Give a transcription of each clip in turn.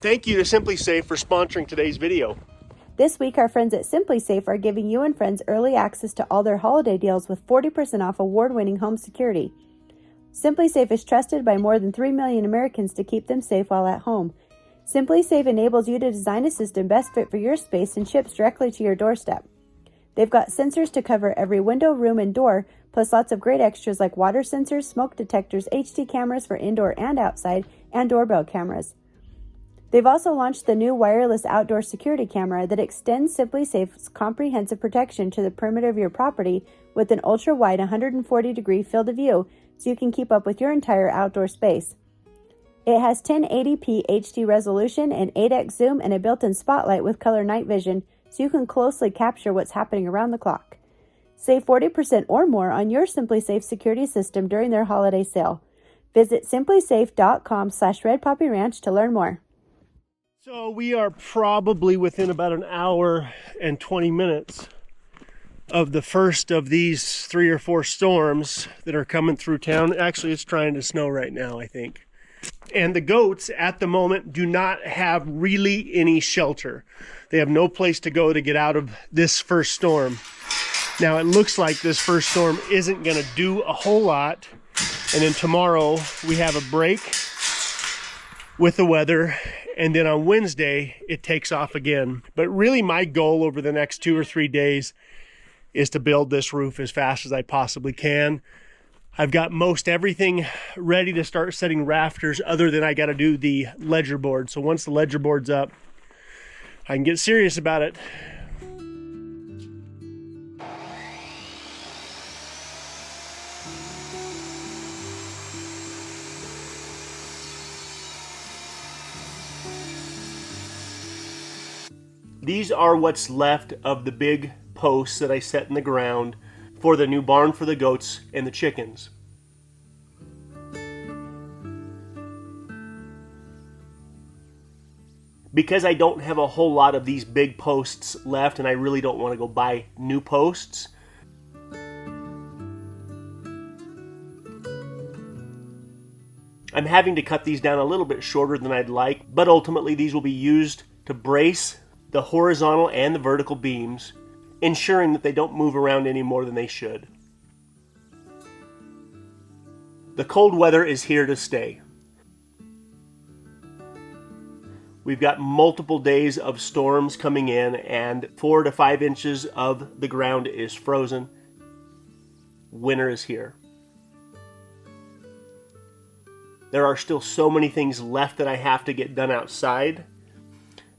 Thank you to Simply Safe for sponsoring today's video. This week, our friends at Simply Safe are giving you and friends early access to all their holiday deals with 40% off award-winning home security. Simply Safe is trusted by more than 3 million Americans to keep them safe while at home. Simply Safe enables you to design a system best fit for your space and ships directly to your doorstep. They've got sensors to cover every window, room, and door, plus lots of great extras like water sensors, smoke detectors, HD cameras for indoor and outside, and doorbell cameras. They've also launched the new wireless outdoor security camera that extends Simply Safe's comprehensive protection to the perimeter of your property with an ultra-wide 140-degree field of view so you can keep up with your entire outdoor space. It has 1080p HD resolution and 8x zoom and a built-in spotlight with color night vision so you can closely capture what's happening around the clock. Save 40% or more on your Simply Safe security system during their holiday sale. Visit simplysafe.com/redpoppyranch to learn more. So we are probably within about an hour and 20 minutes of the first of these 3 or 4 storms that are coming through town. Actually, it's trying to snow right now, I think. And the goats at the moment do not have really any shelter. They have no place to go to get out of this first storm. Now it looks like this first storm isn't going to do a whole lot. And then tomorrow we have a break with the weather. And then on Wednesday, it takes off again. But really my goal over the next 2 or 3 days is to build this roof as fast as I possibly can. I've got most everything ready to start setting rafters other than I got to do the ledger board. So once the ledger board's up, I can get serious about it. These are what's left of the big posts that I set in the ground for the new barn for the goats and the chickens. Because I don't have a whole lot of these big posts left and I really don't want to go buy new posts, I'm having to cut these down a little bit shorter than I'd like, but ultimately these will be used to brace the horizontal and the vertical beams, ensuring that they don't move around any more than they should. The cold weather is here to stay. We've got multiple days of storms coming in and 4 to 5 inches of the ground is frozen. Winter is here. There are still so many things left that I have to get done outside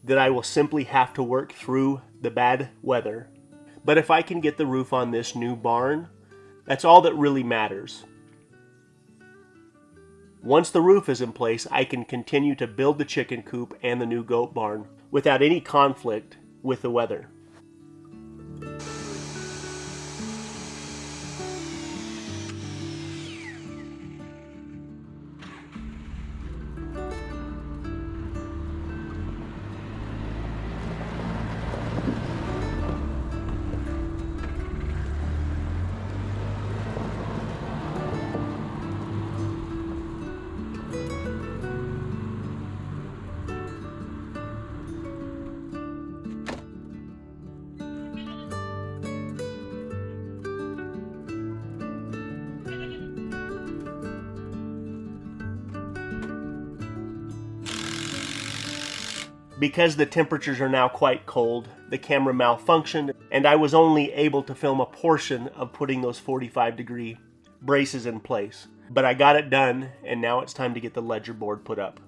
that I will simply have to work through the bad weather. But if I can get the roof on this new barn, that's all that really matters. Once the roof is in place, I can continue to build the chicken coop and the new goat barn without any conflict with the weather. Because the temperatures are now quite cold, the camera malfunctioned and I was only able to film a portion of putting those 45-degree braces in place. But I got it done and now it's time to get the ledger board put up.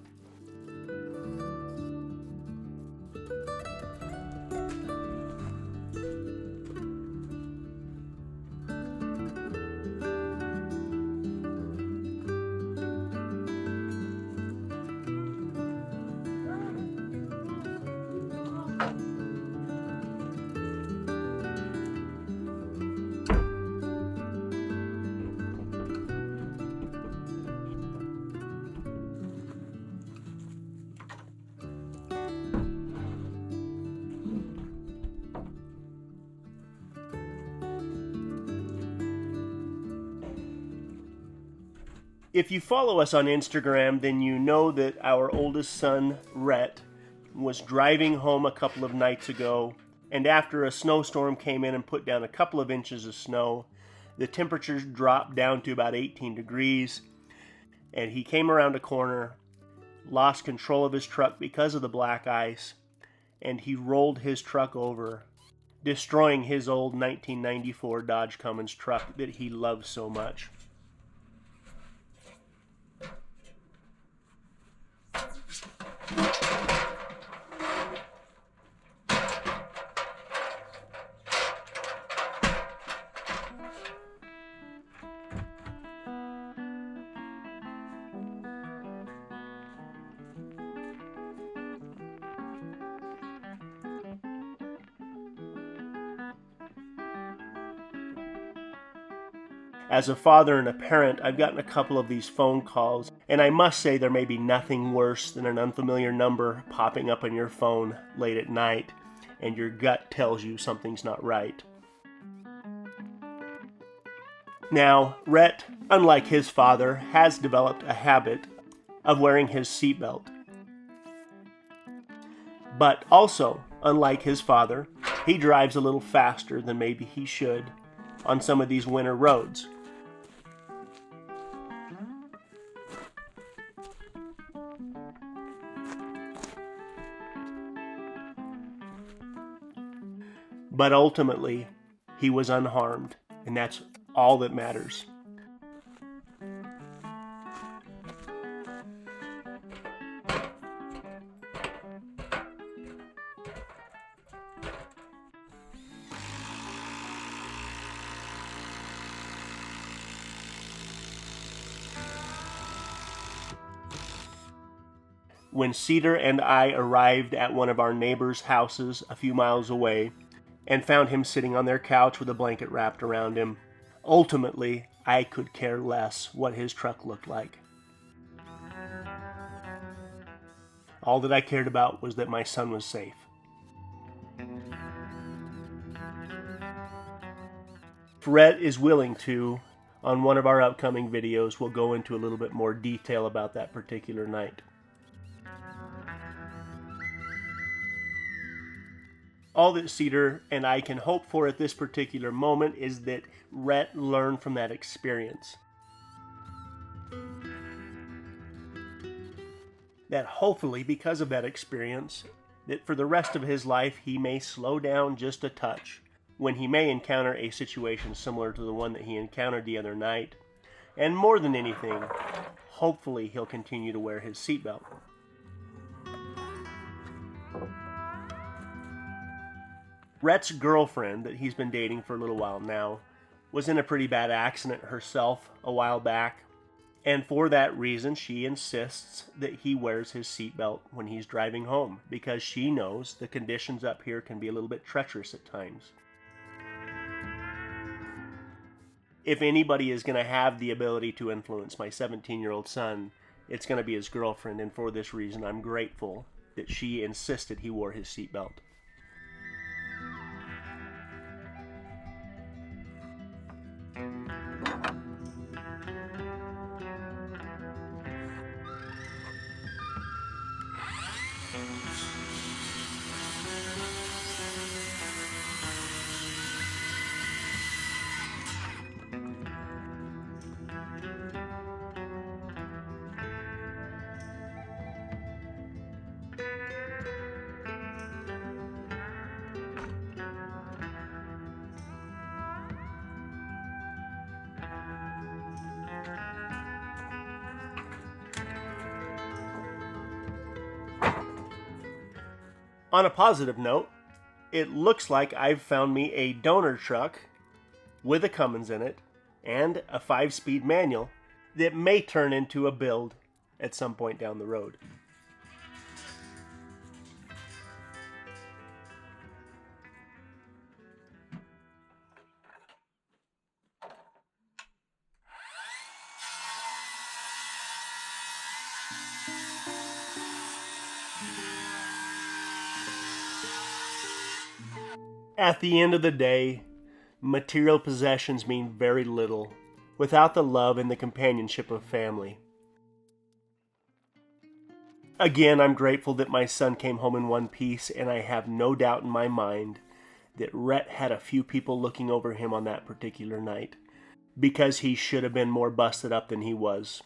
If you follow us on Instagram, then you know that our oldest son, Rhett, was driving home a couple of nights ago, and after a snowstorm came in and put down a couple of inches of snow, the temperatures dropped down to about 18 degrees, and he came around a corner, lost control of his truck because of the black ice, and he rolled his truck over, destroying his old 1994 Dodge Cummins truck that he loved so much. As a father and a parent, I've gotten a couple of these phone calls, and I must say there may be nothing worse than an unfamiliar number popping up on your phone late at night, and your gut tells you something's not right. Now, Rhett, unlike his father, has developed a habit of wearing his seatbelt. But also, unlike his father, he drives a little faster than maybe he should on some of these winter roads. But ultimately, he was unharmed, and that's all that matters. When Cedar and I arrived at one of our neighbors' houses a few miles away, and found him sitting on their couch with a blanket wrapped around him, ultimately, I could care less what his truck looked like. All that I cared about was that my son was safe. If Rhett is willing to, on one of our upcoming videos, we'll go into a little bit more detail about that particular night. All that Cedar and I can hope for at this particular moment is that Rhett learned from that experience. That hopefully, because of that experience, that for the rest of his life he may slow down just a touch when he may encounter a situation similar to the one that he encountered the other night. And more than anything, hopefully he'll continue to wear his seatbelt. Rhett's girlfriend, that he's been dating for a little while now, was in a pretty bad accident herself a while back, and for that reason she insists that he wears his seatbelt when he's driving home, because she knows the conditions up here can be a little bit treacherous at times. If anybody is going to have the ability to influence my 17-year-old son, it's going to be his girlfriend, and for this reason I'm grateful that she insisted he wore his seatbelt. On a positive note, it looks like I've found me a donor truck with a Cummins in it and a 5-speed manual that may turn into a build at some point down the road. At the end of the day, material possessions mean very little without the love and the companionship of family. Again, I'm grateful that my son came home in one piece, and I have no doubt in my mind that Rhett had a few people looking over him on that particular night, because he should have been more busted up than he was.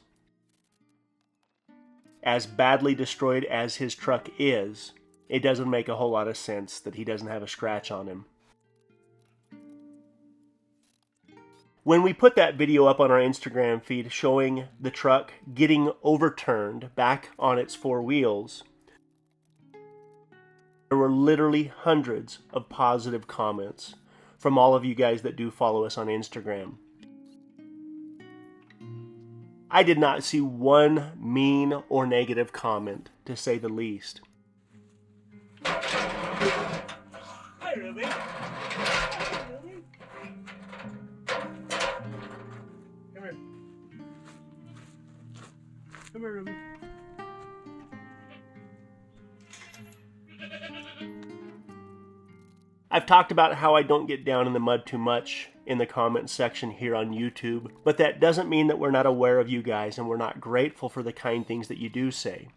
As badly destroyed as his truck is, it doesn't make a whole lot of sense that he doesn't have a scratch on him. When we put that video up on our Instagram feed showing the truck getting overturned back on its four wheels, there were literally hundreds of positive comments from all of you guys that do follow us on Instagram. I did not see one mean or negative comment, to say the least. Hi, Ruby. Come here. Come here, Ruby. I've talked about how I don't get down in the mud too much in the comments section here on YouTube, but that doesn't mean that we're not aware of you guys and we're not grateful for the kind things that you do say.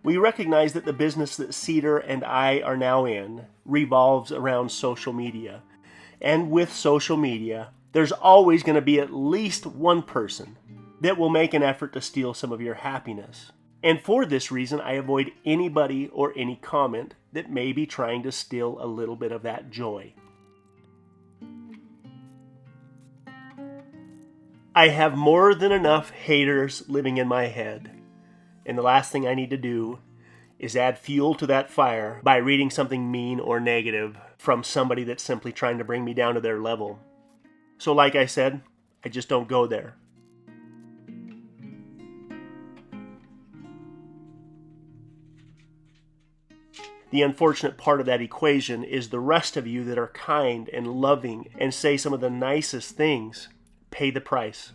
We recognize that the business that Cedar and I are now in revolves around social media. And with social media, there's always going to be at least one person that will make an effort to steal some of your happiness. And for this reason, I avoid anybody or any comment that may be trying to steal a little bit of that joy. I have more than enough haters living in my head. And the last thing I need to do is add fuel to that fire by reading something mean or negative from somebody that's simply trying to bring me down to their level. So like I said, I just don't go there. The unfortunate part of that equation is the rest of you that are kind and loving and say some of the nicest things pay the price.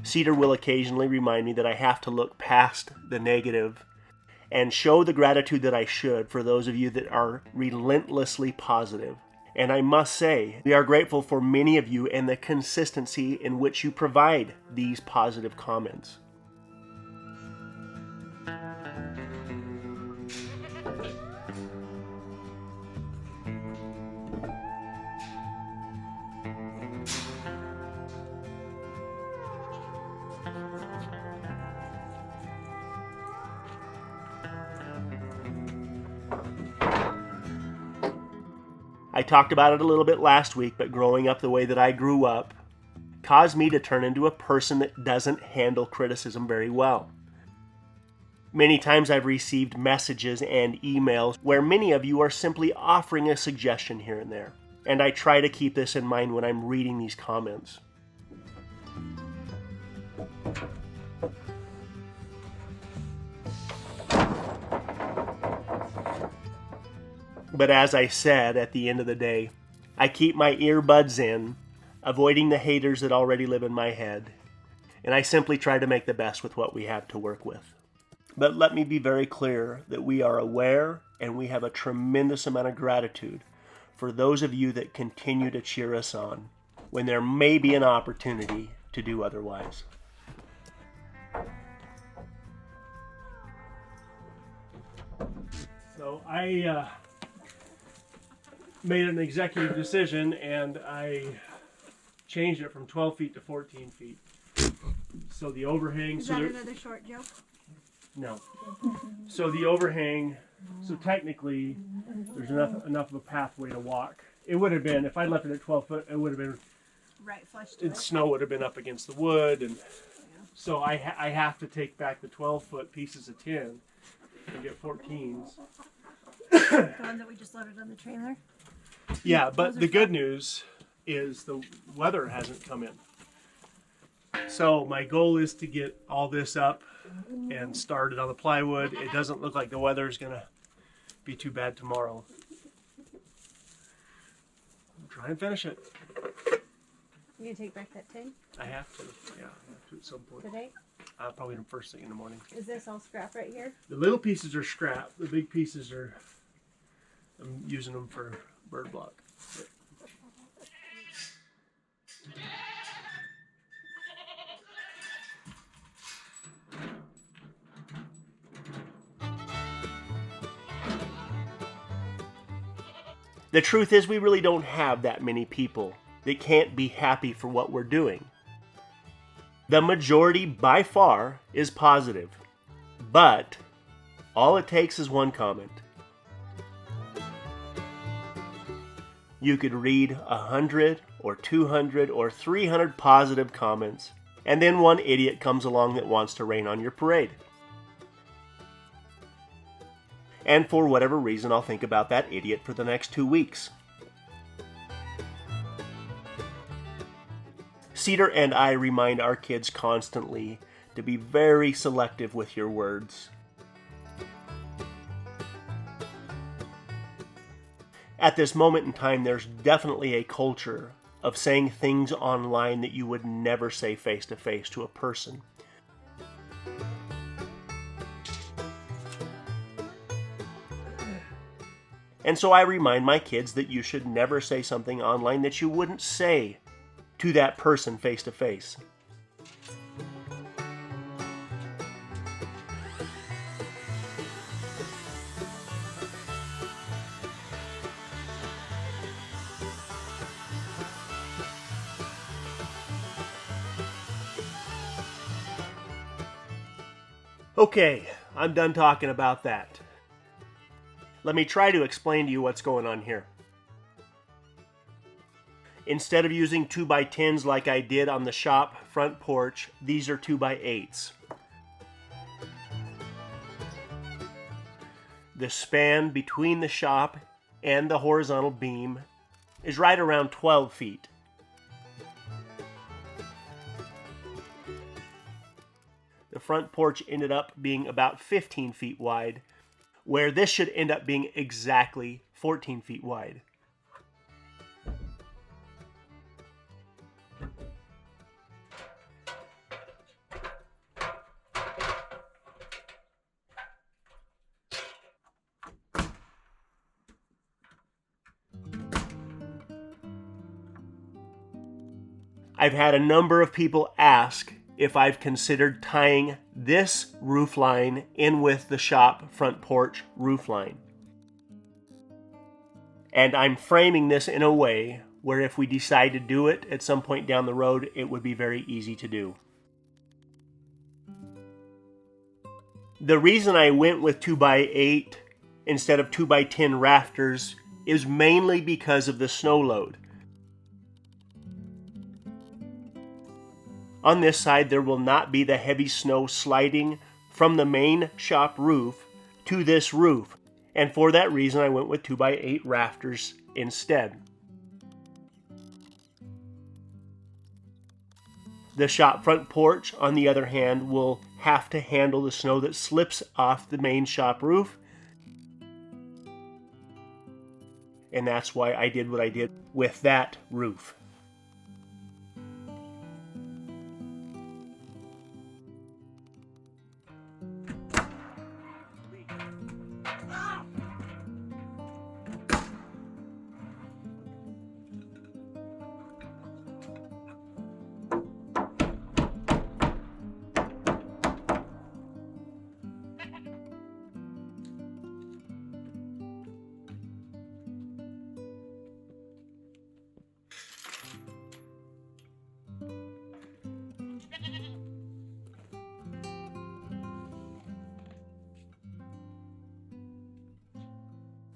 Cedar will occasionally remind me that I have to look past the negative and show the gratitude that I should for those of you that are relentlessly positive. And I must say, we are grateful for many of you and the consistency in which you provide these positive comments. I talked about it a little bit last week, but growing up the way that I grew up caused me to turn into a person that doesn't handle criticism very well. Many times I've received messages and emails where many of you are simply offering a suggestion here and there, and I try to keep this in mind when I'm reading these comments. But as I said, at the end of the day, I keep my earbuds in, avoiding the haters that already live in my head, and I simply try to make the best with what we have to work with. But let me be very clear that we are aware and we have a tremendous amount of gratitude for those of you that continue to cheer us on when there may be an opportunity to do otherwise. So I made an executive decision and I changed it from 12 feet to 14 feet. So the overhang... Is that another short joke? No. So the overhang, so technically there's enough of a pathway to walk. It would have been, if I left it at 12 foot, it would have been... Right, flush to it. Snow would have been up against the wood, and so I have to take back the 12-foot pieces of tin and get 14s. The one that we just loaded on the trailer. Yeah, Those but are the good fun. news is the weather hasn't come in. So my goal is to get all this up and started on the plywood. It doesn't look like the weather is going to be too bad tomorrow. I'll try and finish it. You gonna take back that tin I have to. Yeah, I have to at some point. today? Probably the first thing in the morning. Is this all scrap right here? The little pieces are scrap. The big pieces are, I'm using them for bird block. The truth is, we really don't have that many people that can't be happy for what we're doing. The majority, by far, is positive. But all it takes is one comment. You could read 100 or 200 or 300 positive comments, and then one idiot comes along that wants to rain on your parade. And for whatever reason, I'll think about that idiot for the next 2 weeks. Cedar and I remind our kids constantly to be very selective with your words. At this moment in time, there's definitely a culture of saying things online that you would never say face to face to a person. And so I remind my kids that you should never say something online that you wouldn't say to that person face to face. Okay, I'm done talking about that. Let me try to explain to you what's going on here. Instead of using 2x10s like I did on the shop front porch, these are 2x8s. The span between the shop and the horizontal beam is right around 12 feet. The front porch ended up being about 15 feet wide, where this should end up being exactly 14 feet wide. I've had a number of people ask if I've considered tying this roof line in with the shop front porch roof line. And I'm framing this in a way where if we decide to do it at some point down the road, it would be very easy to do. The reason I went with 2x8 instead of 2x10 rafters is mainly because of the snow load. On this side, there will not be the heavy snow sliding from the main shop roof to this roof. And for that reason, I went with 2x8 rafters instead. The shop front porch, on the other hand, will have to handle the snow that slips off the main shop roof. And that's why I did what I did with that roof.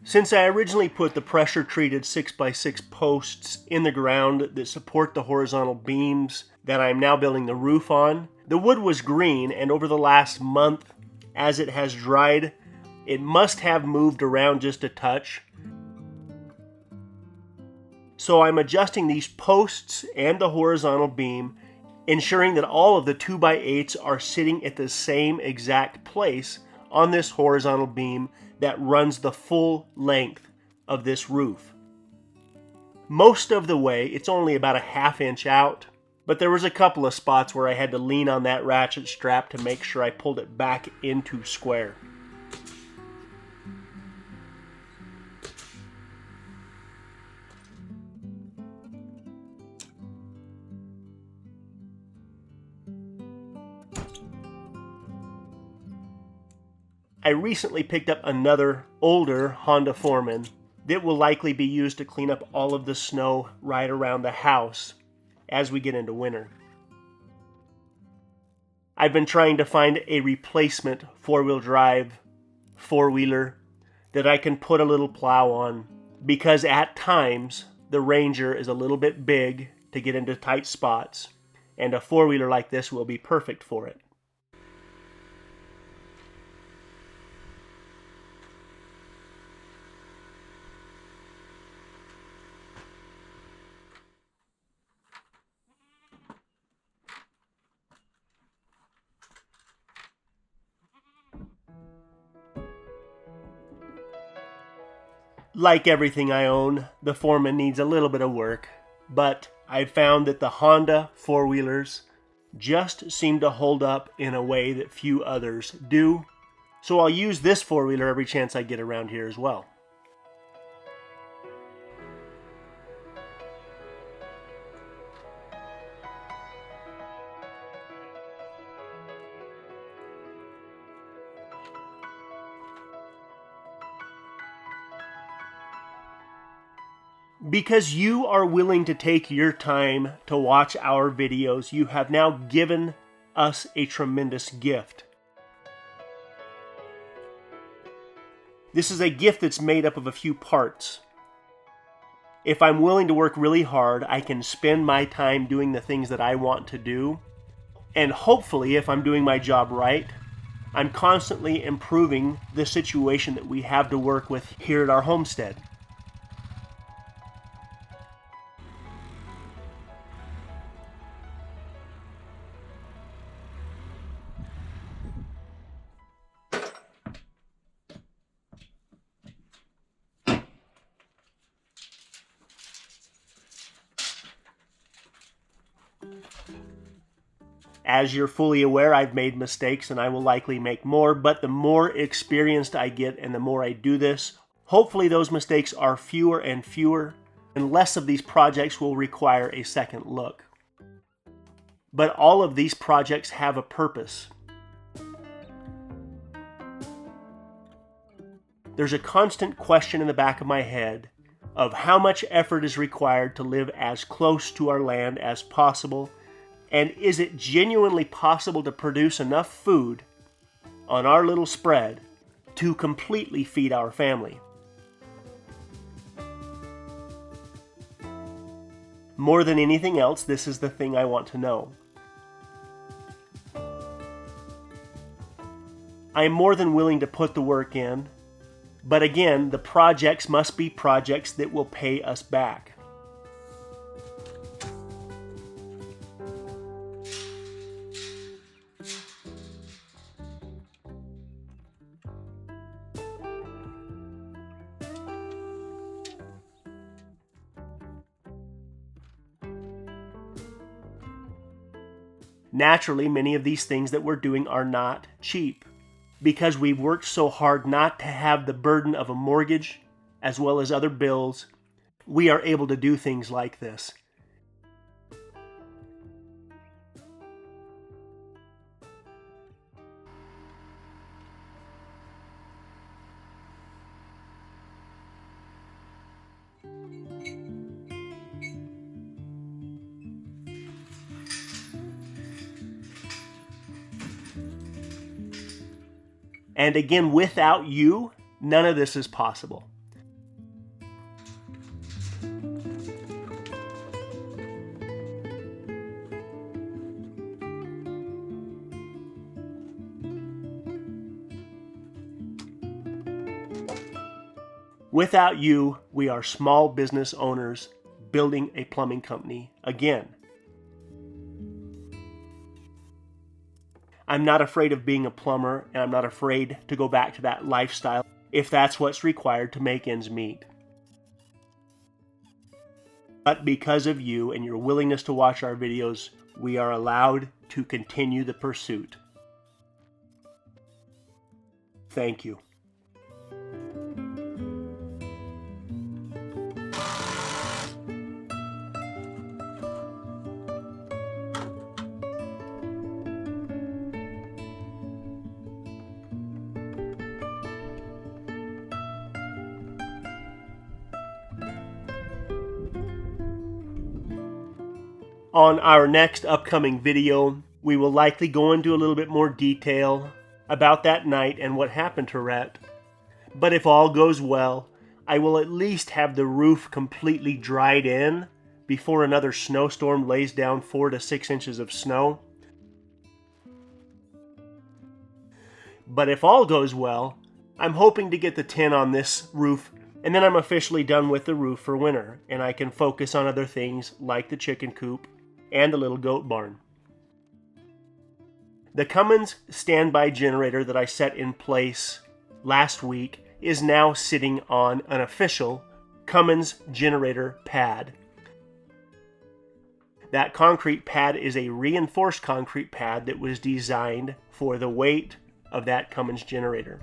Since I originally put the pressure-treated 6x6 posts in the ground that support the horizontal beams that I am now building the roof on, the wood was green, and over the last month, as it has dried, It must have moved around just a touch. So I'm adjusting these posts and the horizontal beam, ensuring that all of the 2x8s are sitting at the same exact place on this horizontal beam that runs the full length of this roof. Most of the way, it's only about a ½ inch out, but there was a couple of spots where I had to lean on that ratchet strap to make sure I pulled it back into square. I recently picked up another older Honda Foreman that will likely be used to clean up all of the snow right around the house as we get into winter. I've been trying to find a replacement four-wheel drive four-wheeler that I can put a little plow on, because at times the Ranger is a little bit big to get into tight spots, and a four-wheeler like this will be perfect for it. Like everything I own, the Foreman needs a little bit of work, but I've found that the Honda four-wheelers just seem to hold up in a way that few others do, so I'll use this four-wheeler every chance I get around here as well. Because you are willing to take your time to watch our videos, you have now given us a tremendous gift. This is a gift that's made up of a few parts. If I'm willing to work really hard, I can spend my time doing the things that I want to do. And hopefully, if I'm doing my job right, I'm constantly improving the situation that we have to work with here at our homestead. As you're fully aware, I've made mistakes and I will likely make more, but the more experienced I get and the more I do this, hopefully those mistakes are fewer and fewer, and less of these projects will require a second look. But all of these projects have a purpose. There's a constant question in the back of my head of how much effort is required to live as close to our land as possible. And is it genuinely possible to produce enough food on our little spread to completely feed our family? More than anything else, this is the thing I want to know. I am more than willing to put the work in, but again, the projects must be projects that will pay us back. Naturally, many of these things that we're doing are not cheap, because we've worked so hard not to have the burden of a mortgage as well as other bills. We are able to do things like this. And again, without you, none of this is possible. Without you, we are small business owners building a plumbing company again. I'm not afraid of being a plumber, and I'm not afraid to go back to that lifestyle if that's what's required to make ends meet. But because of you and your willingness to watch our videos, we are allowed to continue the pursuit. Thank you. On our next upcoming video, we will likely go into a little bit more detail about that night and what happened to Rhett. But if all goes well, I will at least have the roof completely dried in before another snowstorm lays down 4 to 6 inches of snow. But if all goes well, I'm hoping to get the tin on this roof, and then I'm officially done with the roof for winter, and I can focus on other things like the chicken coop and the little goat barn. The Cummins standby generator that I set in place last week is now sitting on an official Cummins generator pad. That concrete pad is a reinforced concrete pad that was designed for the weight of that Cummins generator.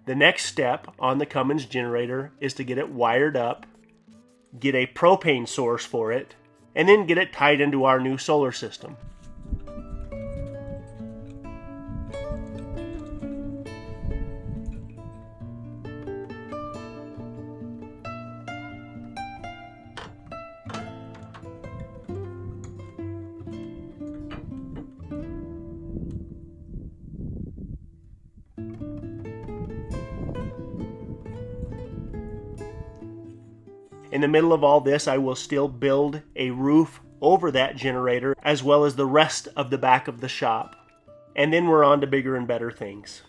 The next step on the Cummins generator is to get it wired up, get a propane source for it, and then get it tied into our new solar system. In the middle of all this, I will still build a roof over that generator as well as the rest of the back of the shop. And then we're on to bigger and better things.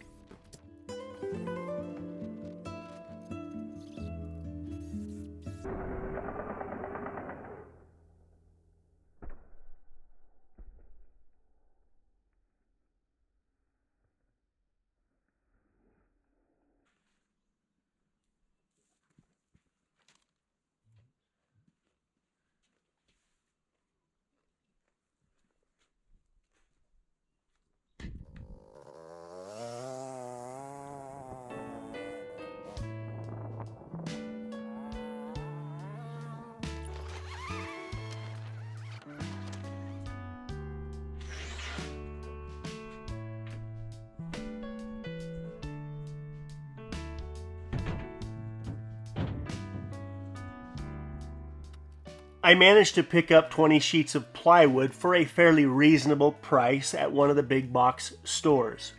I managed to pick up 20 sheets of plywood for a fairly reasonable price at one of the big box stores.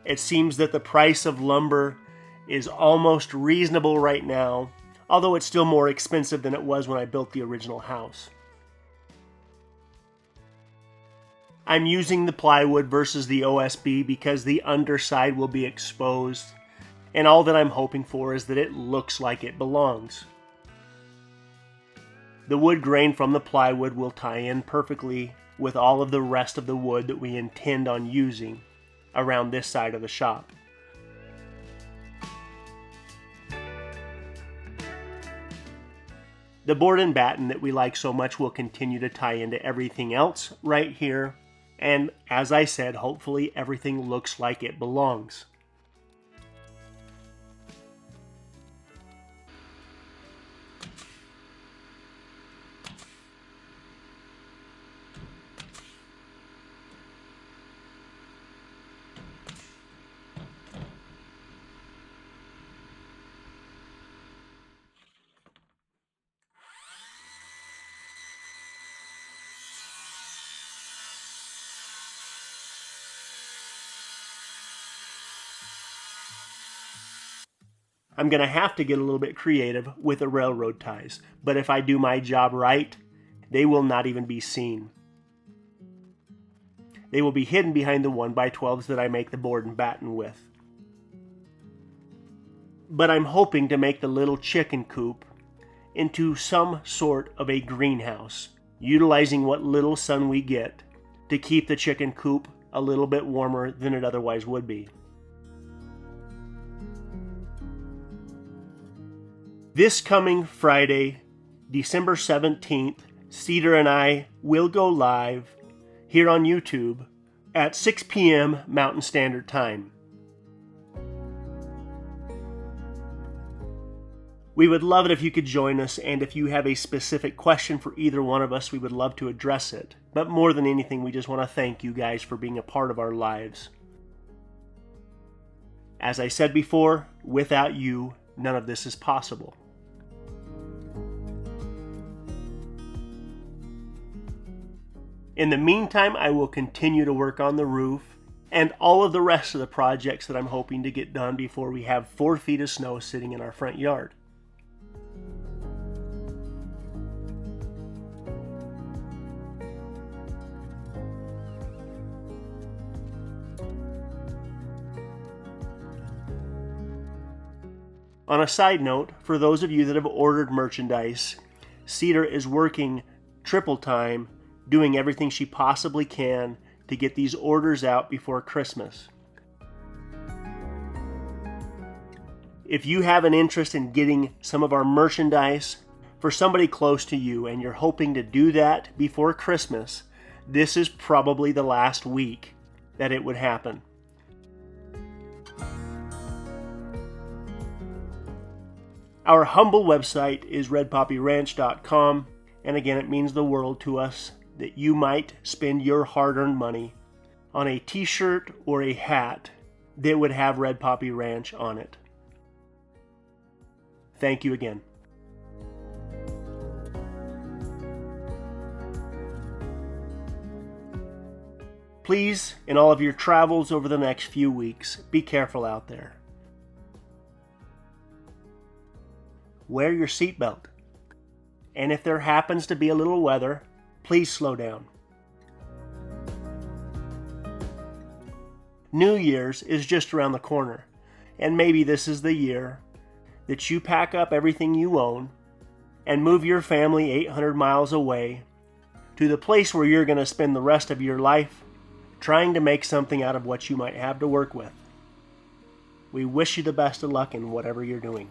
It seems that the price of lumber is almost reasonable right now, although it's still more expensive than it was when I built the original house. I'm using the plywood versus the OSB because the underside will be exposed, and all that I'm hoping for is that it looks like it belongs. The wood grain from the plywood will tie in perfectly with all of the rest of the wood that we intend on using around this side of the shop. The board and batten that we like so much will continue to tie into everything else right here. And as I said, hopefully everything looks like it belongs. I'm going to have to get a little bit creative with the railroad ties, but if I do my job right, they will not even be seen. They will be hidden behind the 1x12s that I make the board and batten with. But I'm hoping to make the little chicken coop into some sort of a greenhouse, utilizing what little sun we get to keep the chicken coop a little bit warmer than it otherwise would be. This coming Friday, December 17th, Cedar and I will go live here on YouTube at 6 p.m. Mountain Standard Time. We would love it if you could join us, and if you have a specific question for either one of us, we would love to address it. But more than anything, we just want to thank you guys for being a part of our lives. As I said before, without you, none of this is possible. In the meantime, I will continue to work on the roof and all of the rest of the projects that I'm hoping to get done before we have 4 feet of snow sitting in our front yard. On a side note, for those of you that have ordered merchandise, Cedar is working triple time, doing everything she possibly can to get these orders out before Christmas. If you have an interest in getting some of our merchandise for somebody close to you and you're hoping to do that before Christmas, this is probably the last week that it would happen. Our humble website is redpoppyranch.com, and again, it means the world to us that you might spend your hard-earned money on a t-shirt or a hat that would have Red Poppy Ranch on it. Thank you again. Please, in all of your travels over the next few weeks, be careful out there. Wear your seatbelt. And if there happens to be a little weather, please slow down. New Year's is just around the corner, and maybe this is the year that you pack up everything you own and move your family 800 miles away to the place where you're going to spend the rest of your life trying to make something out of what you might have to work with. We wish you the best of luck in whatever you're doing.